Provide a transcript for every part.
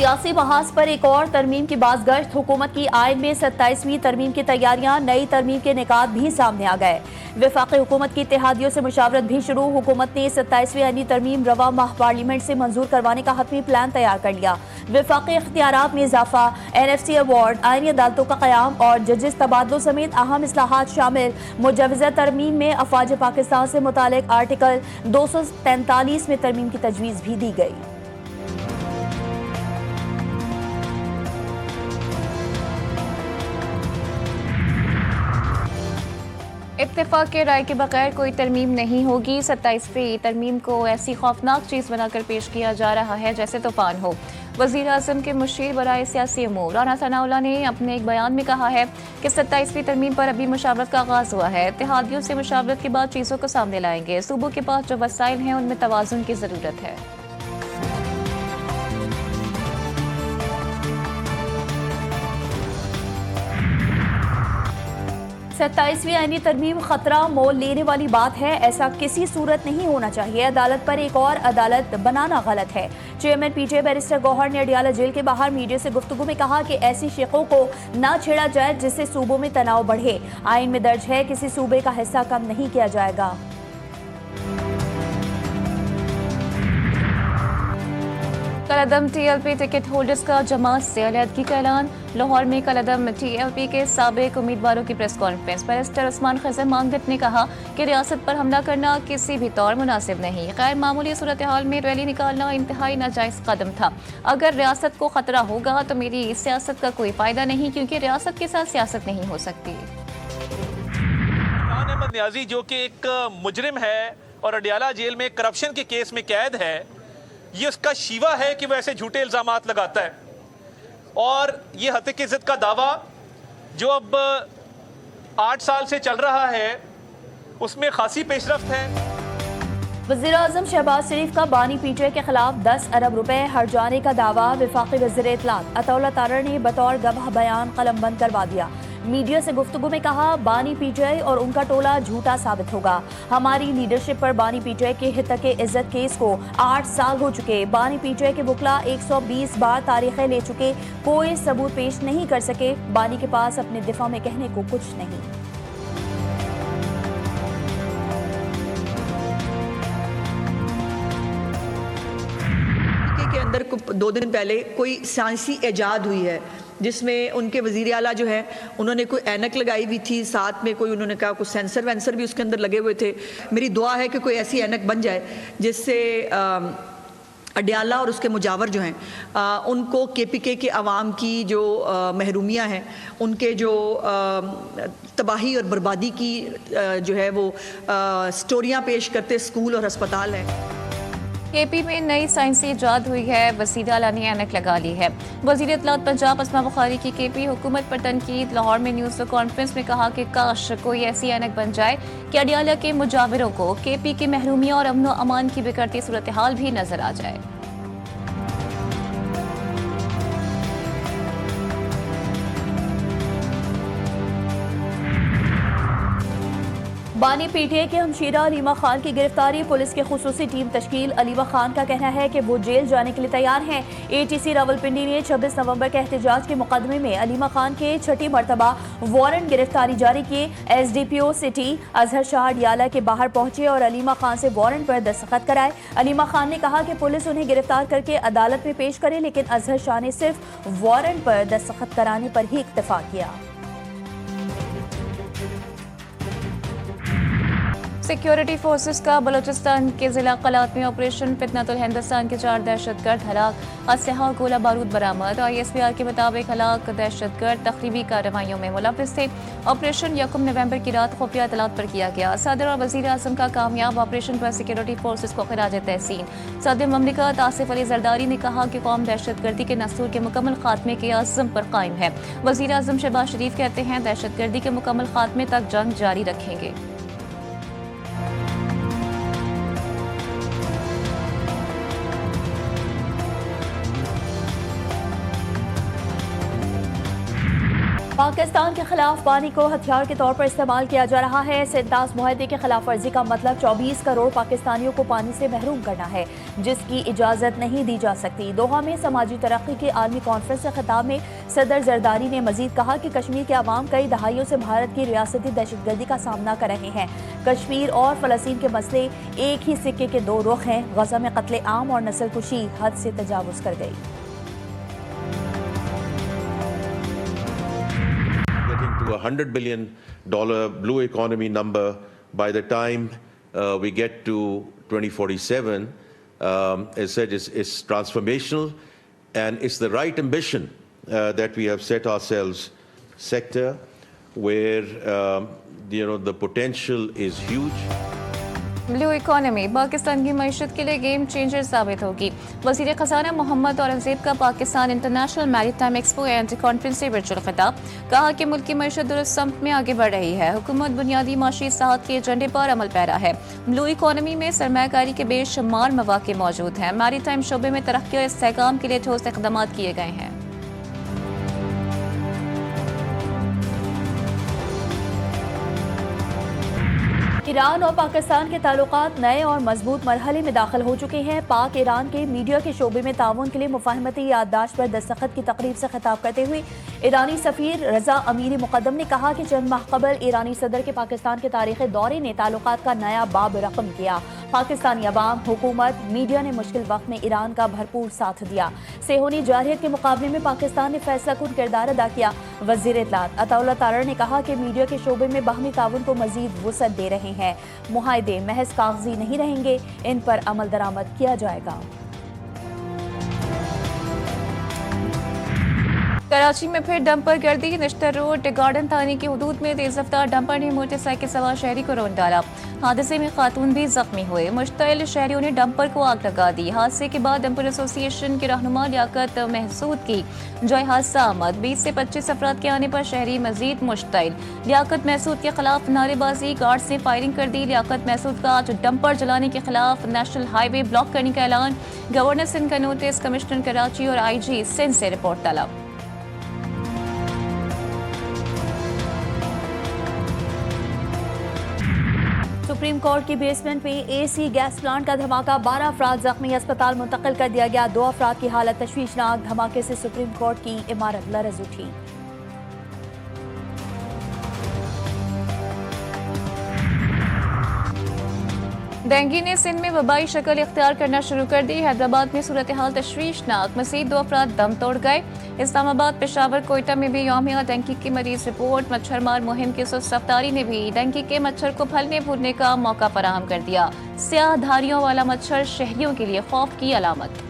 सियासी बहास पर एक और तरमीम की बाज़गश्त। हुकूमत की आइन में 27वीं तरमीम की तैयारियां, नई तरमीम के निकात भी सामने आ गए। वफाकी हुकूमत की इत्तेहादियों से मुशावरत भी शुरू। हुकूमत ने 27वीं आइनी तरमीम रवा माह पार्लियामेंट से मंजूर करवाने का हतमी प्लान तैयार कर लिया। वफाकी इख्तियारात में इजाफा, NFC अवार्ड, आइनी अदालतों का क़याम और जजेस तबादलों समेत अहम इस्लाहात शामिल। मुजवज़ा तरमीम में अफवाज पाकिस्तान से मुतालिक आर्टिकल 243 में तरमीम की तजवीज़ भी दी गई। इत्तेफाक के राय के बगैर कोई तरमीम नहीं होगी। 27वीं तरमीम को ऐसी खौफनाक चीज़ बनाकर पेश किया जा रहा है जैसे तूफान हो। वज़ीर आज़म के मुशीर बराए सियासी अमूर राना सनाउल्लाह ने अपने एक बयान में कहा है कि 27वीं तरमीम पर अभी मुशावरत का आगाज़ हुआ है। इत्तेहादियों से मुशावरत के बाद चीज़ों को सामने लाएंगे। सूबों के पास जो वसाइल हैं उनमें तवाज़ुन की ज़रूरत है। 27वीं आइनी तरमीम खतरा मोल लेने वाली बात है। ऐसा किसी सूरत नहीं होना चाहिए। अदालत पर एक और अदालत बनाना गलत है। चेयरमैन PTI बैरिस्टर गौहर ने अडियाला जेल के बाहर मीडिया से गुफ्तगू में कहा कि ऐसी शेखों को ना छेड़ा जाए जिससे सूबों में तनाव बढ़े। आइन में दर्ज है, किसी सूबे का हिस्सा कम नहीं किया जाएगा। कलअदम TLP टिकट होल्डर्स का जमात से अलहदगी का ऐलान। लाहौर में कलअदम TLP के साबिक उम्मीदवारों की press conference. Barrister Usman Khajar Mangat ने कहा कि रियासत पर हमला करना किसी भी तौर मुनासिब नहीं। गैर मामूली सूरत हाल में रैली निकालना इंतहाई नाजायज कदम था। अगर रियासत को खतरा होगा तो मेरी सियासत का कोई फायदा नहीं, क्योंकि रियासत के साथ सियासत नहीं हो सकती। अहमद नियाजी जो कि एक मुजरिम है और अडियाला जेल में करप्शन के केस में कैद है, ये उसका शीवा है कि वह ऐसे झूठे इल्जामात लगाता है। और ये हत्या की इज्जत का दावा जो अब 8 साल से चल रहा है, उसमें खासी पेशरफ्त है। वज़ीर आज़म शहबाज शरीफ का बानी PTI के खिलाफ 10 अरब रुपए हर्जाने का दावा। वफाकी वज़ीर इत्तलात अताउल्लाह तारड़ ने बतौर गवाह बयान कलमबंद करवा दिया। मीडिया से गुफ्तगू में कहा, बानी PTI और उनका टोला झूठा साबित होगा। हमारी लीडरशिप पर बानी PTI के हितक इज्जत केस को 8 साल हो चुके। बानी PTI के वकला 120 बार तारीखें ले चुके, कोई सबूत पेश नहीं कर सके। बानी के पास अपने दिफा में कहने को कुछ नहीं। के अंदर 2 दिन पहले कोई साइंसी इजाद हुई है जिसमें उनके वज़ीर आला जो है उन्होंने कोई ऐनक लगाई हुई थी, साथ में कोई उन्होंने कहा कुछ सेंसर वेंसर भी उसके अंदर लगे हुए थे। मेरी दुआ है कि कोई ऐसी ऐनक बन जाए जिससे अडियाला और उसके मुजावर जो हैं उनको KPK के अवाम की जो महरूमियाँ हैं, उनके जो तबाही और बर्बादी की जो है वो स्टोरियाँ पेश करते स्कूल और अस्पताल हैं। KP में नई साइंसी इजाद हुई है। वज़ीर आला ने ऐनक लगा ली है। वज़ीर इत्तलात पंजाब अस्मा बुखारी की KP हुकूमत पर तनकीद। लाहौर में न्यूज़ कॉन्फ्रेंस में कहा कि काश कोई ऐसी ऐनक बन जाए कि अडियाला के मुजाविरों को KP की महरूमिया और अमन अमान की बिगड़ती सूरत हाल भी नजर आ जाए। बानी PTI के हमशीरा अलीमा खान की गिरफ्तारी। पुलिस की खुसूसी टीम तश्कील। अलीमा खान का कहना है कि वो जेल जाने के लिए तैयार हैं। ATC रावलपिंडी ने 26 नवंबर के एहतजाज के मुकदमे में अलीमा खान के 6ठी मरतबा वारंट गिरफ्तारी जारी किए। SDPO सिटी अजहर शाह अडियाला के बाहर पहुंचे और अलीमा खान से वारंट पर दस्तखत कराए। अलीमा खान ने कहा कि पुलिस उन्हें गिरफ्तार करके अदालत में पेश करे, लेकिन अजहर शाह ने सिर्फ वारंट पर दस्तखत कराने पर ही इक्तफा किया। सिक्योरिटी फोर्सेस का बलूचिस्तान के जिला कलात में ऑपरेशन। फितनतुल हिंदुस्तान के 4 दहशतगर्द हलाक। असलहा और गोला बारूद बरामद। ISPR के मुताबिक हलाक दहशतगर्द तखरीबी कार्रवाइयों में मुलव्विस थे। ऑपरेशन 1 नवंबर की रात खुफिया इत्तलात पर किया गया। सदर और वज़ीर आज़म का कामयाब ऑपरेशन पर सिक्योरिटी फोर्सेस को खिराज तहसीन। सदर ममलिकत आसिफ अली जरदारी ने कहा कि कौम दहशतगर्दी के नसूर के मुकम्मल खात्मे के अज़्म पर कायम है। वज़ीर आज़म शहबाज शरीफ कहते हैं, दहशतगर्दी के मुकम्मल खात्मे तक जंग जारी रखेंगे। पाकिस्तान के खिलाफ पानी को हथियार के तौर पर इस्तेमाल किया जा रहा है। सिंतास मुआहदे की खिलाफ वर्जी का मतलब 24 करोड़ पाकिस्तानियों को पानी से महरूम करना है, जिसकी इजाज़त नहीं दी जा सकती। दोहा में समाजी तरक्की की आलमी कॉन्फ्रेंस से खिताब में सदर जरदारी ने मजीद कहा कि कश्मीर के अवाम कई दहाइयों से भारत की रियासती दहशतगर्दी का सामना कर रहे हैं। कश्मीर और फ़लस्तीन के मसले एक ही सिक्के के दो रुख हैं। गजा में कत्ले आम और नस्ल कुशी हद से तजावुज कर गई। To $100 billion blue economy number by the time we get to 2047, as said, is transformational, and it's the right ambition that we have set ourselves. Sector where the potential is huge. Blue economy Pakistan की मईशत के लिए game changer साबित होगी। वज़ीर ख़ज़ाना मोहम्मद औरंगज़ेब का Pakistan international maritime expo and conference से virtual खिताब। कहा कि मुल्क की मईशत दुरुस्त समत में आगे बढ़ रही है। हुकूमत बुनियादी माशी इस्लाहात के एजेंडे पर अमल पैरा है। ब्लू इकोनॉमी में सरमायाकारी के बेशुमार मौक़े मौजूद हैं। मैरीटाइम शोबे में तरक्की और इस्तेहकाम के लिए ठोस इक़दाम किए गए हैं। ईरान और पाकिस्तान के ताल्लुकात नए और मजबूत मरहले में दाखिल हो चुके हैं। पाक ईरान के मीडिया के शोबे में ताउन के लिए मुफाहमती याददाश्त पर दस्तखत की तकरीब से खिताब करते हुए ईरानी सफ़ीर रजा अमीरी मुक़द्दम ने कहा कि चंद माह कबल ईरानी सदर के पाकिस्तान के तारीख़ी दौरे ने ताल्लुकात का नया बाब रकम किया। पाकिस्तानी अवाम, हुकूमत, मीडिया ने मुश्किल वक्त में ईरान का भरपूर साथ दिया। सेहूनी जारहियत के मुकाबले में पाकिस्तान ने फैसला कुन किरदार अदा किया। वज़ीर इत्तलात अताउल्लाह तारड़ ने कहा कि मीडिया के शोबे में बाहमी ताउन को मजीद वुसअत दे रहे हैं। मुआहदे महज कागजी नहीं रहेंगे, इन पर अमल दरामद किया जाएगा। कराची में फिर डंपर गर्दी। निश्तर रोड गार्डन थाने की हदूद में तेज रफ्तार डंपर ने मोटरसाइकिल सवार शहरी को रौंद डाला। हादसे में खातून भी जख्मी हुए। मुश्तइल शहरियों ने डंपर को आग लगा दी। हादसे के बाद डंपर एसोसिएशन के रहनुमा लियाकत महसूद की जय हादसा आमद। 20 से 25 अफराद के आने पर शहरी मजीद मुश्तइल। लियाकत महसूद के खिलाफ नारेबाजी, गार्ड से फायरिंग कर दी। लियाकत महसूद का आज डंपर जलाने के खिलाफ नेशनल हाईवे ब्लॉक करने का ऐलान। गवर्नर सिंध का नोटिस, कमिश्नर कराची और IG सिंध से रिपोर्ट तलब। सुप्रीम कोर्ट की बेसमेंट में AC गैस प्लांट का धमाका। 12 अफराद जख्मी, अस्पताल मुंतकिल कर दिया गया। 2 अफराद की हालत तशवीशनाक। धमाके से सुप्रीम कोर्ट की इमारत लरज़ उठी। डेंगू ने सिंध में वबाई शक्ल इख्तियार करना शुरू कर दी। हैदराबाद में सूरत हाल तशवीशनाक। मज़ीद 2 अफराद दम तोड़ गए। इस्लामाबाद, पेशावर, कोयटा में भी यौमिया डेंगू की मरीज रिपोर्ट। मच्छर मार मुहिम की सुस्त रफ्तारी ने भी डेंगू के मच्छर को फैलने फूलने का मौका फराहम कर दिया। स्याह धारियों वाला मच्छर शहरियों के लिए खौफ की अलामत।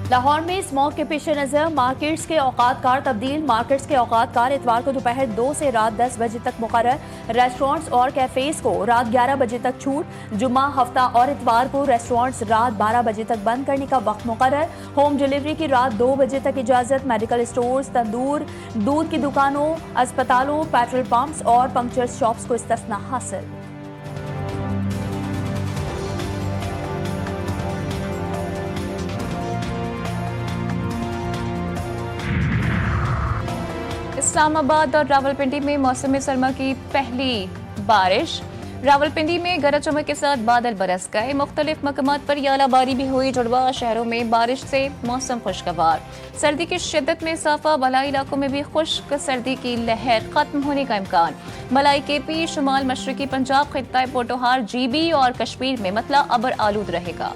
लाहौर में स्मॉग के पेश नज़र मार्केट्स के औकात कार तब्दील। मार्केट्स के औकात कार इतवार को दोपहर 2 से रात 10 बजे तक मुकर्रर। रेस्टोरेंट्स और कैफेज को रात 11 बजे तक छूट। जुम्मा, हफ्ता और इतवार को रेस्टोरेंट्स रात 12 बजे तक बंद करने का वक्त मुकर्रर। होम डिलीवरी की रात 2 बजे तक इजाज़त। मेडिकल स्टोर्स, तंदूर, दूध की दुकानों, अस्पतालों, पेट्रोल पंप्स और पंक्चर शॉप्स को इस्तिस्ना हासिल। इस्लामाबाद और रावलपिंडी में मौसम सरमा की पहली बारिश। रावलपिंडी में गरज चमक के साथ बादल बरस गए। मुख्तलिफ मकामात पर यालाबारी भी हुई। जुड़वा शहरों में बारिश से मौसम खुशगवार। सर्दी की शिद्दत में इजाफा। बलाई इलाकों में भी खुश्क सर्दी की लहर खत्म होने का इम्कान। मलाई KP, शुमाल मशरकी पंजाब, खित्ता पोटोहार, GB और कश्मीर में मतला अबर आलूद रहेगा।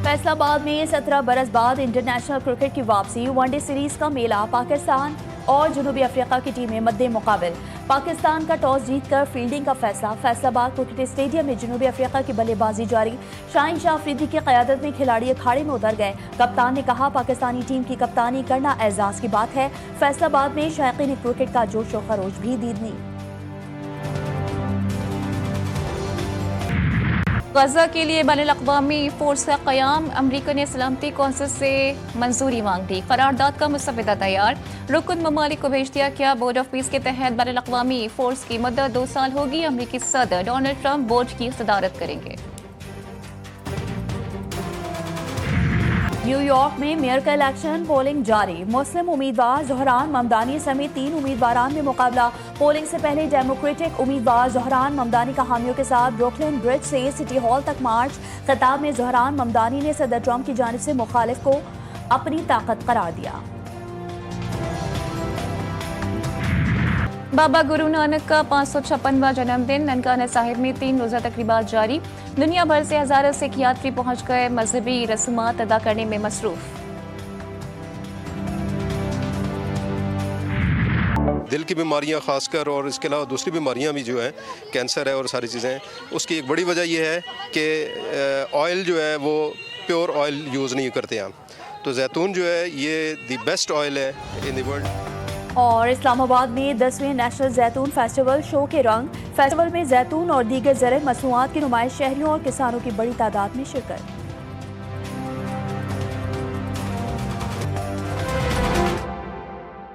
फैसलाबाद में 17 बरस बाद इंटरनेशनल क्रिकेट की वापसी। वनडे सीरीज का मेला। पाकिस्तान और जनूबी अफ्रीका की टीमें मद्दे मुकाबिल। पाकिस्तान का टॉस जीतकर फील्डिंग का फैसला। फैसलाबाद क्रिकेट स्टेडियम में जनूबी अफ्रीका की बल्लेबाजी जारी। शाहीन शाह अफरीदी की क़यादत में खिलाड़ी अखाड़े में उतर गए। कप्तान ने कहा, पाकिस्तानी टीम की कप्तानी करना एजाज की बात है। फैसलाबाद में शायकीन क्रिकेट का जोश व खरोश भी दीदनी। गजा के लिए बैनुल-अक़वामी फोर्स का क़याम। अमरीका ने सलामती कौंसिल से मंजूरी मांग दी। करारदाद का मुसव्वदा तैयार। रुकन ममालिक को भेज दिया गया। बोर्ड ऑफ पीस के तहत बैनुल-अक़वामी फोर्स की मुद्दत 2 साल होगी। अमरीकी सदर डोनाल्ड ट्रंप बोर्ड की सदारत करेंगे। न्यूयॉर्क में मेयर का इलेक्शन पोलिंग जारी। मुस्लिम उम्मीदवार ज़हरान ममदानी समेत 3 उम्मीदवारान में मुकाबला। पोलिंग से पहले डेमोक्रेटिक उम्मीदवार ज़हरान ममदानी का हामियों के साथ ब्रुकलिन ब्रिज से सिटी हॉल तक मार्च। खिताब में ज़हरान ममदानी ने सदर ट्रंप की जानिब से मुखालिफ को अपनी ताकत करार दिया। बाबा गुरु नानक का 556वां जन्मदिन ननकाना साहिब में 3 रोज़ा तकरीबात जारी। दुनिया भर से हज़ारों सिख यात्री पहुंच गए मजहबी रस्मात अदा करने में मसरूफ। दिल की बीमारियां खासकर और इसके अलावा दूसरी बीमारियां भी जो है, कैंसर है और सारी चीज़ें, उसकी एक बड़ी वजह यह है कि ऑयल जो है वो प्योर ऑयल यूज़ नहीं करते हम। तो जैतून जो है ये दी बेस्ट ऑयल है इन द वर्ल्ड। और इस्लामाबाद में 10वें नेशनल जैतून फेस्टिवल शो के रंग। फेस्टिवल में जैतून और दीगर ज़रूरी मसनूआत की नुमाइश, शहरियों और किसानों की बड़ी तादाद में शिरकत।